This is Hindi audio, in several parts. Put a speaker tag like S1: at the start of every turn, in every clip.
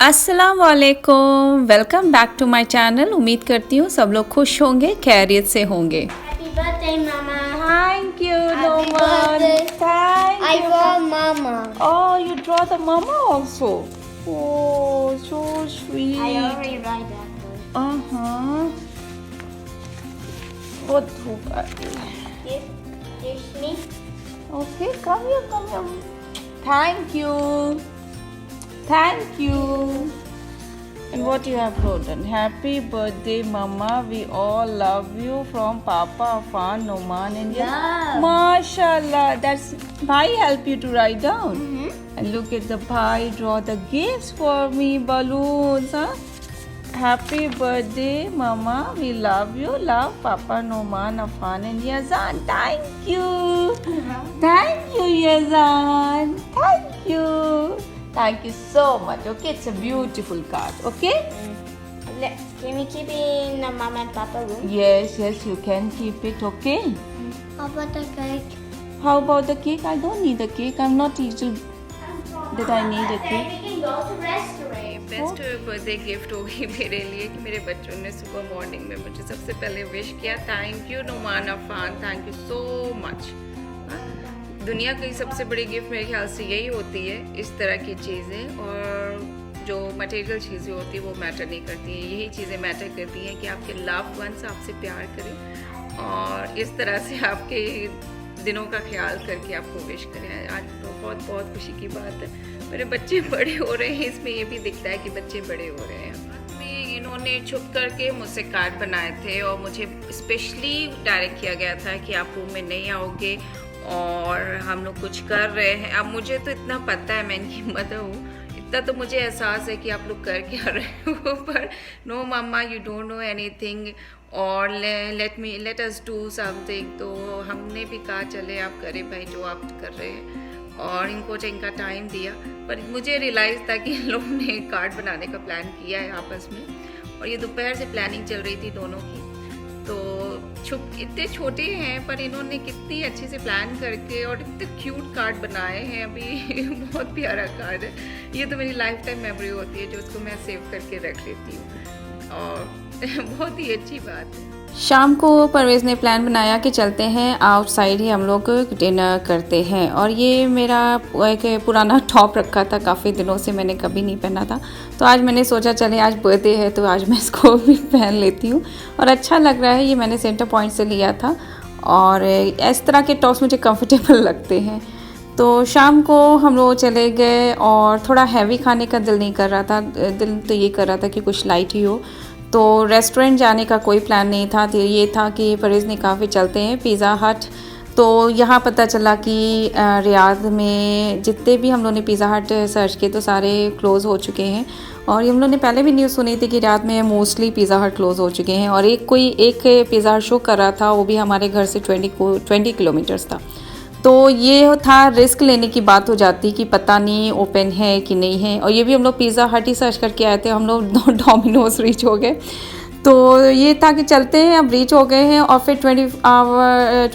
S1: अस्सलाम वालेकुम, welcome back to my channel. उम्मीद करती हूँ सब लोग खुश होंगे, खैरियत से होंगे।
S2: Happy birthday, Mama.
S1: Thank you,
S2: Happy
S1: Noman.
S2: birthday.
S1: Thank
S2: I
S1: you.
S2: want Mama.
S1: Oh, you draw the mama also. Oh, so sweet.
S2: I already write that one.
S1: Uh-huh. बहुत धूप आ रही है।
S2: This me.
S1: Okay, come here, come here. Thank you. Thank you. And what you have written? Happy birthday, Mama. We all love you from Papa, Afan, Noman, and yes.
S2: Love.
S1: MashaAllah. That's Bhai help you to write down.
S2: Mm-hmm.
S1: And look at the Bhai draw the gifts for me, balloons, huh? Happy birthday, Mama. We love you. Love Papa, Noman, Afan, and Yazan. Thank you. Thank you, Yazan. Thank you. Thank you so much. Okay, it's a beautiful card. Okay?
S2: Can we keep it in the Mama and Papa room?
S1: Yes, yes, you can keep it. Okay?
S2: How about the cake?
S1: How about the cake? I don't need the cake. I'm not usual that I need a cake.
S2: We can go to restaurant.
S1: Best birthday gift हो गई मेरे लिए कि मेरे बच्चों ने सुबह मॉर्निंग में मुझे सबसे पहले विश किया। Thank you Noman Afan, thank you so much. दुनिया की सबसे बड़ी गिफ्ट मेरे ख्याल से यही होती है, इस तरह की चीज़ें। और जो मटेरियल चीज़ें होती हैं वो मैटर नहीं करती हैं, यही चीज़ें मैटर करती हैं कि आपके लव वंस आपसे प्यार करें और इस तरह से आपके दिनों का ख्याल करके आपको विश करें। आज बहुत बहुत खुशी की बात है, मेरे बच्चे बड़े हो रहे हैं, इसमें ये भी दिखता है कि बच्चे बड़े हो रहे हैं। में इन्होंने छुप करके मुझसे कार्ड बनाए थे और मुझे स्पेशली डायरेक्ट किया गया था कि आप रूम में नहीं आओगे और हम लोग कुछ कर रहे हैं। अब मुझे तो इतना पता है, मैं इनकी मदर हूँ, इतना तो मुझे एहसास है कि आप लोग कर क्या रहे हो, पर no mamma you don't know anything और लेट अस डू समथिंग। तो हमने भी कहा चले आप करें भाई जो आप कर रहे हैं, और इनको इनका टाइम दिया। पर मुझे रियलाइज़ था कि इन लोगों ने कार्ड बनाने का प्लान किया है आपस में, और ये दोपहर से प्लानिंग चल रही थी दोनों की। तो इतने छोटे हैं पर इन्होंने कितनी अच्छे से प्लान करके और इतने क्यूट कार्ड बनाए हैं। अभी बहुत प्यारा कार्ड है, ये तो मेरी लाइफ टाइम मेमोरी होती है जो उसको मैं सेव करके रख लेती हूँ और बहुत ही अच्छी बात है। शाम को परवेज़ ने प्लान बनाया कि चलते हैं आउटसाइड ही हम लोग डिनर करते हैं, और ये मेरा एक पुराना टॉप रखा था, काफ़ी दिनों से मैंने कभी नहीं पहना था, तो आज मैंने सोचा चले आज बर्थडे है तो आज मैं इसको भी पहन लेती हूँ और अच्छा लग रहा है। ये मैंने सेंटर पॉइंट से लिया था और इस तरह के टॉप्स मुझे कंफर्टेबल लगते हैं। तो शाम को हम लोग चले गए और थोड़ा हैवी खाने का दिल नहीं कर रहा था, दिल तो ये कर रहा था कि कुछ लाइट ही हो। तो रेस्टोरेंट जाने का कोई प्लान नहीं था, तो ये था कि परवेज़ ने कहा चलते हैं पिज़्ज़ा हट। तो यहाँ पता चला कि रियाद में जितने भी हम लोगों ने पिज़्ज़ा हट सर्च किए तो सारे क्लोज़ हो चुके हैं, और हम लोगों ने पहले भी न्यूज़ सुनी थी कि रियाद में मोस्टली पिज़्ज़ा हट क्लोज़ हो चुके हैं। और एक पिज़्ज़ा हट शो कर रहा था, वो भी हमारे घर से 20 किलोमीटर्स था। तो ये था रिस्क लेने की बात हो जाती कि पता नहीं ओपन है कि नहीं है, और ये भी हम लोग पिज़्ज़ा हट ही सर्च करके आए थे, हम लोग डोमिनोज रीच हो गए। तो ये था कि चलते हैं, अब रीच हो गए हैं और फिर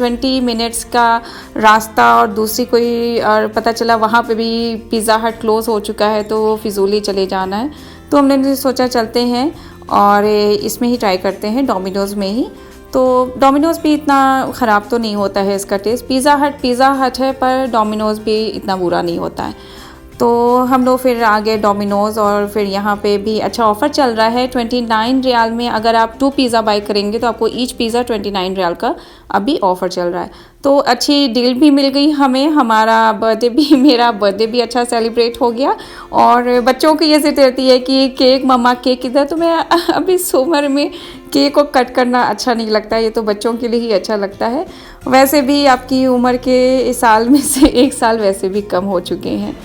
S1: 20 मिनट्स का रास्ता और दूसरी कोई और पता चला वहाँ पे भी पिज़्ज़ा हट क्लोज़ हो चुका है, तो फिजूली चले जाना है। तो हमने सोचा चलते हैं और इसमें ही ट्राई करते हैं, डोमिनोज़ में ही। तो डोमिनोज़ भी इतना ख़राब तो नहीं होता है इसका टेस्ट, पिज़्ज़ा हट है पर डोमिनोज़ भी इतना बुरा नहीं होता है। तो हम लोग फिर आगे डोमिनोज़, और फिर यहाँ पे भी अच्छा ऑफ़र चल रहा है 29 रियाल में अगर आप 2 पिज़्ज़ा बाई करेंगे तो आपको ईच पिज़्ज़ा 29 रियाल का अभी ऑफ़र चल रहा है। तो अच्छी डील भी मिल गई हमें, मेरा बर्थडे भी अच्छा सेलिब्रेट हो गया। और बच्चों की ये जिद रहती है कि केक मम्मा केक किधर, तो मैं अभी इस उम्र में केक को कट करना अच्छा नहीं लगता है, ये तो बच्चों के लिए ही अच्छा लगता है। वैसे भी आपकी उम्र के साल में से 1 साल वैसे भी कम हो चुके हैं।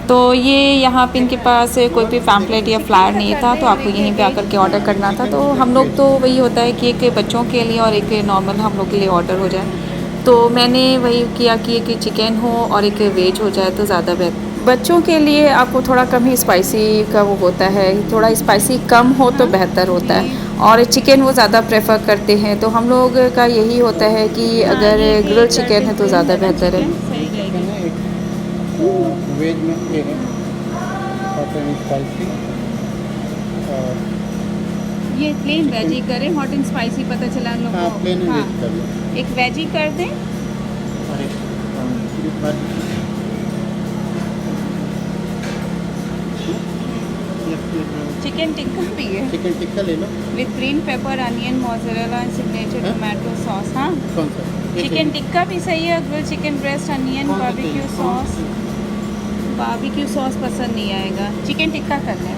S1: तो ये यहाँ पे इनके पास कोई भी पैम्पलेट या फ्लायर नहीं था, तो आपको यहीं पे आकर के ऑर्डर करना था। तो हम लोग तो वही होता है कि एक बच्चों के लिए और एक नॉर्मल हम लोग के लिए ऑर्डर हो जाए, तो मैंने वही किया कि एक चिकन हो और एक वेज हो जाए तो ज़्यादा बेहतर। बच्चों के लिए आपको थोड़ा कम ही स्पाइसी का वो होता है, थोड़ा स्पाइसी कम हो तो बेहतर होता है, और चिकन वो ज़्यादा प्रेफर करते हैं। तो हम लोग का यही होता है कि अगर ग्रिल चिकन है तो ज़्यादा बेहतर है।
S3: वेज में ये है स्पाइसी और
S1: ये प्लेन वेजी करें, हॉट एंड स्पाइसी पता चला हम लोग
S3: हाँ
S1: को।
S3: प्लेन
S1: हाँ,
S3: वेज कर लो
S1: एक वेजी कर दें।
S3: और एक
S1: चिकन टिक्का भी है
S3: चिकन टिक्का ले लो।
S1: With green pepper, onion, mozzarella and signature
S3: हाँ?
S1: Tomato sauce. हाँ,
S3: कौन सा
S1: चिकन टिक्का भी सही है, ग्रिल चिकन ब्रेस्ट, अनियन,
S3: कौन सा
S1: बारबेक्यू
S3: चाहिए?
S1: सॉस। बारबेक्यू सॉस पसंद नहीं आएगा, चिकन टिक्का कर लें।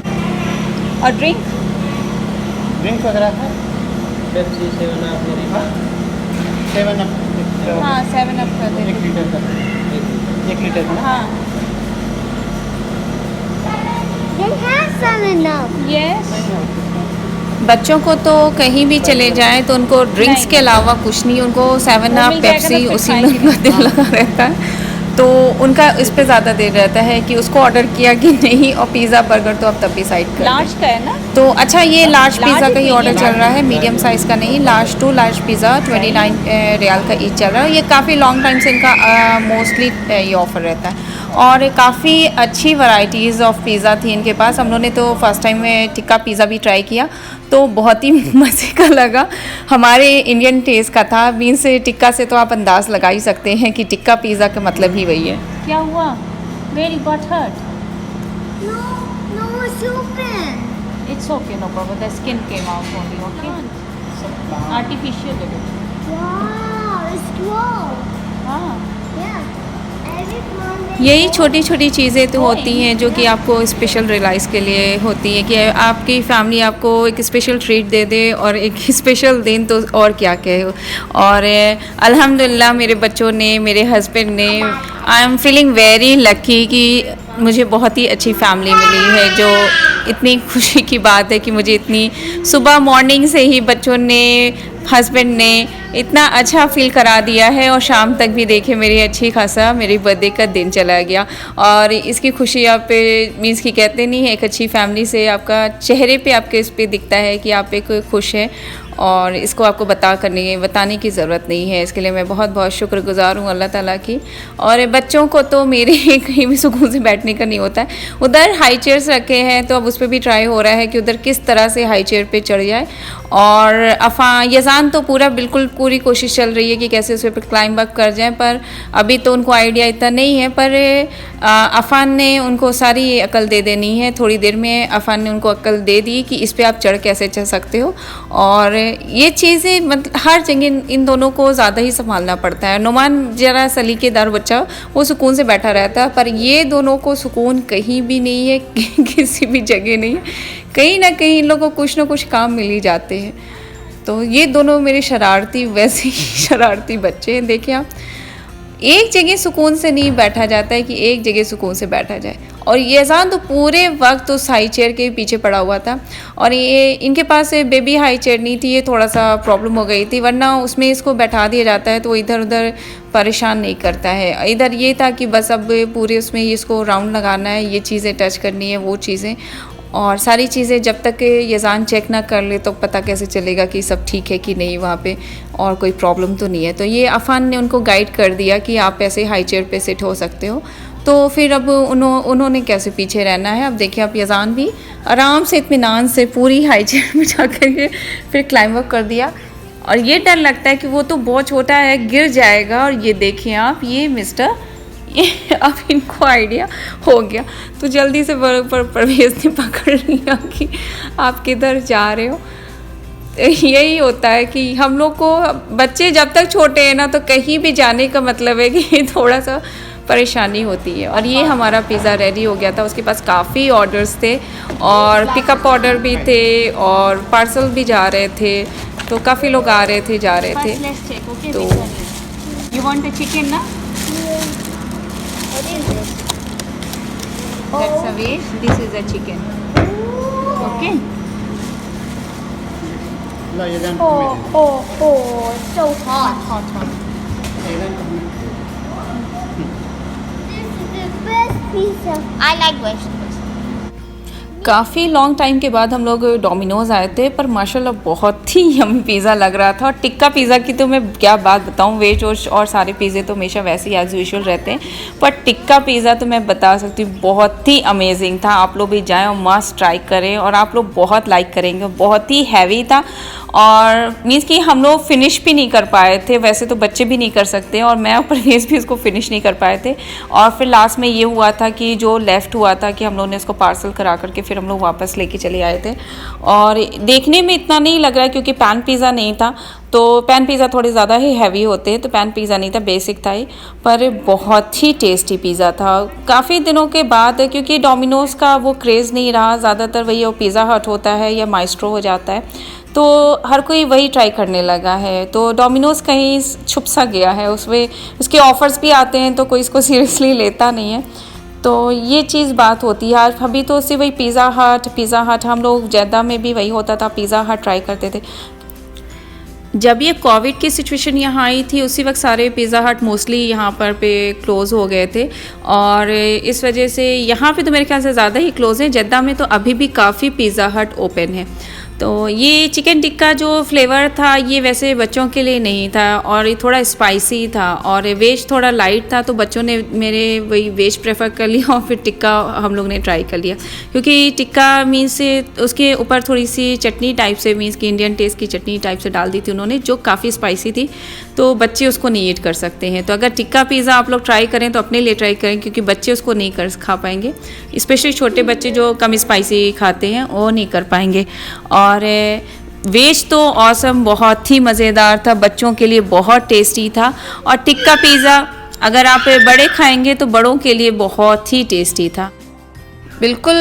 S1: और ड्रिंक
S3: ड्रिंक वगैरह है
S4: पेप्सी 7 अप मेरे पास
S3: 7 अप
S1: हाँ 7 अप कर
S3: 1
S1: दें।
S3: लीटर का 1 लीटर का ना
S1: हाँ
S2: They have some enough.
S1: Yes. बच्चों को तो कहीं भी चले जाएं तो उनको ड्रिंक्स
S5: नहीं,
S1: के अलावा कुछ नहीं, उनको 7
S5: वो
S1: अप
S5: मिल जाएगा
S1: पेप्सी
S5: ना, फिर
S1: उसी में
S5: खाएंगे
S1: उनका दिल लगा रहता है। तो उनका इस पे ज़्यादा देर रहता है कि उसको ऑर्डर किया कि नहीं, और पिज़्ज़ा बर्गर तो आप तब भी साइड कर दें।
S5: लार्ज का है ना?
S1: तो अच्छा, ये लार्ज
S5: लार्ज
S1: पिज़्ज़ा
S5: ही
S1: का ही
S5: चाहिए।
S1: ऑर्डर चल रहा है, मीडियम साइज़ का नहीं। लार्ज टू लार्ज पिज़्ज़ा 29 रियाल का ईच चल रहा है। ये काफ़ी लॉन्ग टाइम से इनका मोस्टली ये ऑफ़र रहता है, और काफ़ी अच्छी वैरायटीज़ ऑफ पिज़्ज़ा थी इनके पास। हम लोगों ने तो फर्स्ट टाइम में टिक्का पिज़्ज़ा भी ट्राई किया, तो बहुत ही मज़े का लगा, हमारे इंडियन टेस्ट का था। मीन्स टिक्का से तो आप अंदाज़ लगा ही सकते हैं कि टिक्का पिज़्ज़ा का मतलब ही वही है।
S5: क्या हुआ? Where you got hurt?
S2: No, no, it's open.
S5: It's okay, no problem. The skin came out only, okay? So, artificial है वो।
S2: Wow, it's cool.
S5: हाँ,
S2: Yeah. Every morning.
S1: यही छोटी छोटी चीज़ें तो होती हैं जो कि आपको स्पेशल रियलाइज़ के लिए होती है कि आपकी फैमिली आपको एक स्पेशल ट्रीट दे दे, और एक स्पेशल दिन तो और क्या कहे। और अल्हम्दुलिल्लाह मेरे बच्चों ने, मेरे हस्बैंड ने, I am feeling very lucky कि मुझे बहुत ही अच्छी फैमिली मिली है। जो इतनी खुशी की बात है कि मुझे इतनी सुबह मॉर्निंग से ही बच्चों ने, हस्बैंड ने इतना अच्छा फील करा दिया है, और शाम तक भी देखे मेरी अच्छी खासा मेरी बर्थडे का दिन चला गया। और इसकी खुशी आप मीन्स कि कहते नहीं है, एक अच्छी फैमिली से आपका चेहरे पे आपके इस पे दिखता है कि आप एक खुश हैं, और इसको आपको बताने की ज़रूरत नहीं है। इसके लिए मैं बहुत बहुत शुक्रगुज़ार हूँ अल्लाह ताला की। और बच्चों को तो मेरे कहीं भी सुकून से बैठने का नहीं होता है। उधर हाई चेयर्स रखे हैं, तो अब उस पर भी ट्राई हो रहा है कि उधर किस तरह से हाई चेयर पे चढ़ जाए। और यज़ान तो पूरी कोशिश चल रही है कि कैसे उस पर क्लाइंब अप कर जाएं, पर अभी तो उनको आइडिया इतना नहीं है। पर अफ़ान ने उनको सारी अकल दे देनी है। थोड़ी देर में अफ़ान ने उनको अकल दे दी कि इस पर आप चढ़ कैसे चढ़ सकते हो। और ये चीज़ें मतलब हर जगह इन दोनों को ज़्यादा ही संभालना पड़ता है। नुमान ज़रा सलीकेदार बच्चा, वो सुकून से बैठा रहता है, पर ये दोनों को सुकून कहीं भी नहीं है, किसी भी जगह नहीं है। कहीं ना कहीं इन लोगों को कुछ ना कुछ काम मिल ही जाते हैं। तो ये दोनों मेरे शरारती, वैसे ही शरारती बच्चे हैं। देखिए आप, एक जगह सुकून से नहीं बैठा जाता है कि एक जगह सुकून से बैठा जाए। और ये अजान तो पूरे वक्त उस हाई चेयर के पीछे पड़ा हुआ था, और ये इनके पास बेबी हाई चेयर नहीं थी, ये थोड़ा सा प्रॉब्लम हो गई थी, वरना उसमें इसको बैठा दिया जाता है तो वो इधर उधर परेशान नहीं करता है। इधर ये था कि बस अब पूरे उसमें इसको राउंड लगाना है, ये चीज़ें टच करनी है, वो चीज़ें, और सारी चीज़ें जब तक यज़ान चेक ना कर ले तो पता कैसे चलेगा कि सब ठीक है कि नहीं वहाँ पे, और कोई प्रॉब्लम तो नहीं है। तो ये अफ़ान ने उनको गाइड कर दिया कि आप ऐसे हाई चेयर पे सिट हो सकते हो। तो फिर अब उन्होंने कैसे पीछे रहना है। अब देखिए, आप यज़ान भी आराम से इत्मीनान से पूरी हाई चेयर में जा कर के फिर क्लाइंब अप कर दिया। और ये डर लगता है कि वो तो बहुत छोटा है, गिर जाएगा। और ये देखिए आप, ये मिस्टर, ये अब इनको आइडिया हो गया, तो जल्दी से परवेज़ ने पकड़ लिया कि आप किधर जा रहे हो। यही होता है कि हम लोग को, बच्चे जब तक छोटे हैं ना, तो कहीं भी जाने का मतलब है कि थोड़ा सा परेशानी होती है। और ये हमारा पिज़्ज़ा रेडी हो गया था। उसके पास काफ़ी ऑर्डर्स थे, और पिकअप ऑर्डर भी थे, और पार्सल भी जा रहे थे, तो काफ़ी लोग आ रहे थे, जा रहे थे।
S5: First let's check, okay?
S1: तो-
S5: Which one is? You want the chicken na?
S2: What is this?
S5: That's a veg. This is a chicken. Okay.
S3: ला ये जान
S2: Oh, oh, oh, it's so hot.
S5: Hot.
S2: This is the best pizza. I like vegetables.
S5: काफ़ी लॉन्ग टाइम के बाद हम लोग डोमिनोज़ आए थे, पर माशाल्लाह बहुत ही यम्मी पिज़्ज़ा लग रहा था। और टिक्का पिज़्ज़ा की तो मैं क्या बात बताऊं, वेज और सारे पिज़्ज़े तो हमेशा वैसे ही एज़ यूजुअल रहते हैं, पर टिक्का पिज़्ज़ा तो मैं बता सकती हूँ बहुत ही अमेजिंग था। आप लोग भी जाएं और मस्ट ट्राई करें और आप लोग बहुत लाइक करेंगे। बहुत ही हैवी था और मीन्स कि हम लोग फिनिश भी नहीं कर पाए थे, वैसे तो बच्चे भी नहीं कर सकते और मैं और परवेज़ भी उसको फिनिश नहीं कर पाए थे। और फिर लास्ट में ये हुआ था कि जो लेफ़्ट हुआ था कि हम लोग ने उसको पार्सल करा करके फिर हम लोग वापस लेके चले आए थे। और देखने में इतना नहीं लग रहा है क्योंकि पैन पिज़्ज़ा नहीं था, तो पैन पिज़्ज़ा थोड़े ज़्यादा ही हैवी होते हैं, तो पैन पिज़्ज़ा नहीं था, बेसिक था ही, पर बहुत ही टेस्टी पिज़्ज़ा था। काफ़ी दिनों के बाद, क्योंकि डोमिनोज़ का वो क्रेज़ नहीं रहा, ज़्यादातर वही पिज़्ज़ा हट होता है या माइस्ट्रो हो जाता है, तो हर कोई वही ट्राई करने लगा है। तो डोमिनोज़ कहीं छुप सा गया है, उसमें उसके ऑफ़र्स भी आते हैं तो कोई इसको सीरियसली लेता नहीं है। तो ये चीज़ बात होती है। अभी तो सिर्फ वही पिज़्ज़ा हट हम लोग जद्दा में भी वही होता था, पिज़्ज़ा हट ट्राई करते थे। जब ये कोविड की सिचुएशन यहाँ आई थी उसी वक्त सारे पिज़्ज़ा हट मोस्टली यहाँ पर पे क्लोज़ हो गए थे और इस वजह से यहाँ पे तो मेरे ख्याल से ज़्यादा ही क्लोज़ हैं। जद्दा में तो अभी भी काफ़ी पिज़्ज़ा हट ओपन है। तो ये चिकन टिक्का जो फ्लेवर था ये वैसे बच्चों के लिए नहीं था और ये थोड़ा स्पाइसी था और वेज थोड़ा लाइट था, तो बच्चों ने मेरे वही वेज प्रेफर कर लिया और फिर टिक्का हम लोग ने ट्राई कर लिया। क्योंकि टिक्का मीन्स उसके ऊपर थोड़ी सी चटनी टाइप से, मीन्स की इंडियन टेस्ट की चटनी टाइप से डाल दी थी उन्होंने, जो काफ़ी स्पाइसी थी, तो बच्चे उसको नहीं ईट कर सकते हैं। तो अगर टिक्का पिज़्ज़ा आप लोग ट्राई करें तो अपने लिए ट्राई करें, क्योंकि बच्चे उसको नहीं खा पाएंगे, स्पेशली छोटे बच्चे जो कम स्पाइसी खाते हैं वो नहीं कर पाएंगे। और वेज तो ऑसम, बहुत ही मज़ेदार था, बच्चों के लिए बहुत टेस्टी था। और टिक्का पिज़्ज़ा अगर आप बड़े खाएंगे तो बड़ों के लिए बहुत ही टेस्टी था। बिल्कुल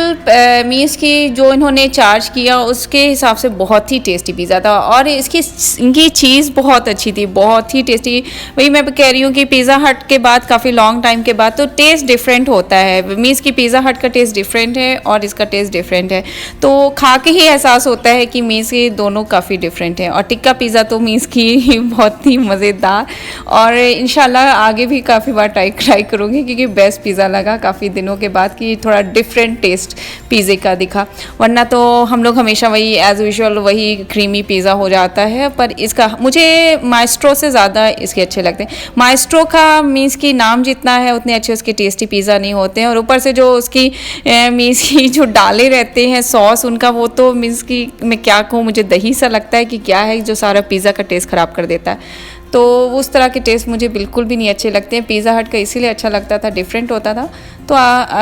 S5: मीन्स की जो इन्होंने चार्ज किया उसके हिसाब से बहुत ही टेस्टी पिज़्ज़ा था और इनकी चीज़ बहुत अच्छी थी, बहुत ही टेस्टी। वही मैं कह रही हूँ कि पिज़्ज़ा हट के बाद काफ़ी लॉन्ग टाइम के बाद तो टेस्ट डिफरेंट होता है। मीन्स की पिज़्ज़ा हट का टेस्ट डिफरेंट है और इसका टेस्ट डिफरेंट है, तो खा के ही एहसास होता है कि मीन्स की दोनों काफ़ी डिफरेंट हैं। और टिक्का पिज़्ज़ा तो मीन्स की बहुत ही मज़ेदार, और इंशाल्लाह आगे भी काफ़ी बार ट्राई करूँगी क्योंकि बेस्ट पिज़्ज़ा लगा काफ़ी दिनों के बाद कि थोड़ा डिफरेंट टेस्ट पिज़्ज़े का दिखा। वरना तो हम लोग हमेशा वही एज़ यूजुअल वही क्रीमी पिज़्ज़ा हो जाता है, पर इसका मुझे माइस्ट्रो से ज़्यादा इसके अच्छे लगते हैं। माइस्ट्रो का मीन्स की नाम जितना है उतने अच्छे उसके टेस्टी पिज़्ज़ा नहीं होते हैं, और ऊपर से जो उसकी मीन्स की जो डाले रहते हैं सॉस उनका, वो तो मीन्स की मैं क्या कहूँ, मुझे दही सा लगता है कि क्या है जो सारा पिज़्ज़ा का टेस्ट ख़राब कर देता है। तो उस तरह के टेस्ट मुझे बिल्कुल भी नहीं अच्छे लगते हैं। पिज़्ज़ा हट का इसीलिए अच्छा लगता था, डिफरेंट होता था। तो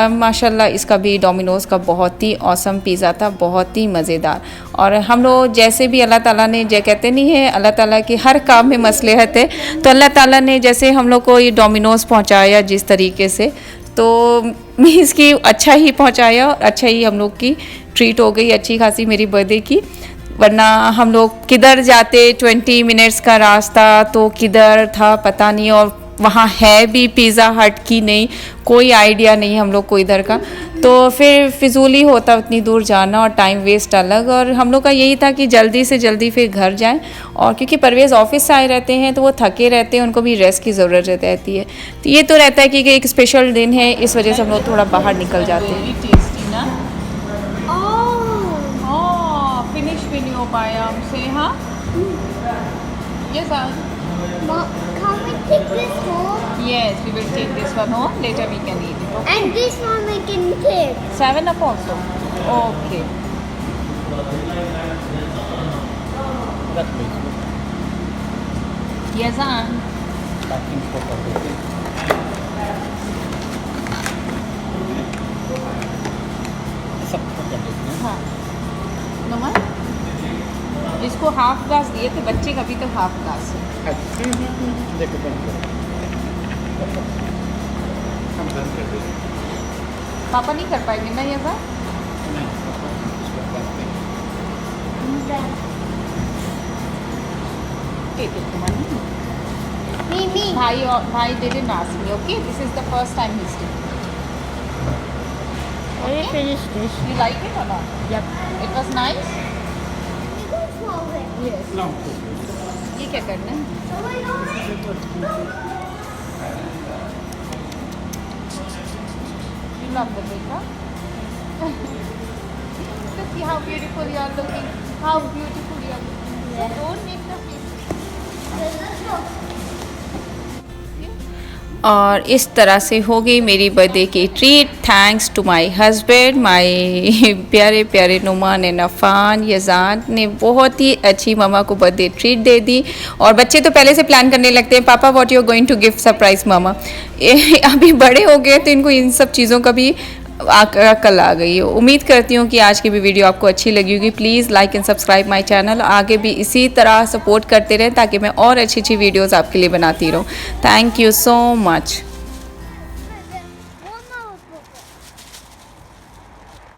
S5: माशाल्लाह इसका भी डोमिनोज़ का बहुत ही ऑसम पिज़्ज़ा था, बहुत ही मज़ेदार। और हम लोग जैसे भी अल्लाह ताला ने, जो कहते नहीं है अल्लाह ताला की हर काम में मसलहत है, तो अल्लाह ताला ने जैसे हम लोग को ये डोमिनोज़ पहुँचाया जिस तरीके से, तो मीन्स की अच्छा ही पहुँचाया, अच्छा ही हम लोग की ट्रीट हो गई अच्छी खासी मेरी बर्थडे की। वरना हम लोग किधर जाते, 20 मिनट्स का रास्ता तो किधर था पता नहीं, और वहाँ है भी पिज़्ज़ा हट की नहीं, कोई आइडिया नहीं हम लोग को इधर का, तो फिर फिजूल ही होता उतनी दूर जाना और टाइम वेस्ट अलग। और हम लोग का यही था कि जल्दी से जल्दी फिर घर जाएं, और क्योंकि परवेज़ ऑफिस से आए रहते हैं तो वो थके रहते हैं, उनको भी रेस्ट की ज़रूरत रहती है। तो ये तो रहता है कि एक स्पेशल दिन है, इस वजह से हम लोग थोड़ा बाहर निकल जाते हैं। टेस्टी ना, फिनिश भी नहीं हो पाया हमसे। हाँ yes
S2: Can we take this home?
S5: yes, we will take this one home, later we can eat it, okay?
S2: And this one we can take.
S5: 7 up also, okay.
S3: रख लो इसको।
S5: Yes,
S3: पैकिंग को कर देते हैं। सबको कर देते हैं।
S5: हाँ नुमा, इसको हाफ ग्लास दिए थे बच्चे का, भी तो हाफ ग्लास है।
S3: देखो बंद करो, हम बंद कर देंगे।
S5: पापा नहीं कर पाएंगे ना ये बात?
S3: नहीं, इसको बंद करें।
S5: ठीक है तुम्हारी
S2: Me.
S5: भाई didn't ask me, okay? This is the first time he's doing.
S2: Let me finish this.
S5: You like it or not?
S2: Yep.
S5: It was nice?
S2: You go small bit.
S5: Yes.
S3: No.
S5: ये क्या करना है?
S2: Oh my God.
S5: You love the break, huh?
S1: how beautiful you are looking. How beautiful you are looking. Don't make the face.
S5: और इस तरह से हो गई मेरी बर्थडे की treat. Thanks to my husband, my प्यारे प्यारे नुमान एंड अफान। यजान ने बहुत ही अच्छी ममा को बर्थडे ट्रीट दे दी। और बच्चे तो पहले से प्लान करने लगते हैं, पापा what you are going to gift surprise mama. अभी बड़े हो गए तो इनको इन सब चीज़ों का भी अकल आ गई है। उम्मीद करती हूँ कि आज की भी वीडियो आपको अच्छी लगी होगी। Please like and subscribe my channel. आगे भी इसी तरह सपोर्ट करते रहें ताकि मैं और अच्छी अच्छी वीडियोस आपके लिए बनाती रहूँ। Thank you so much.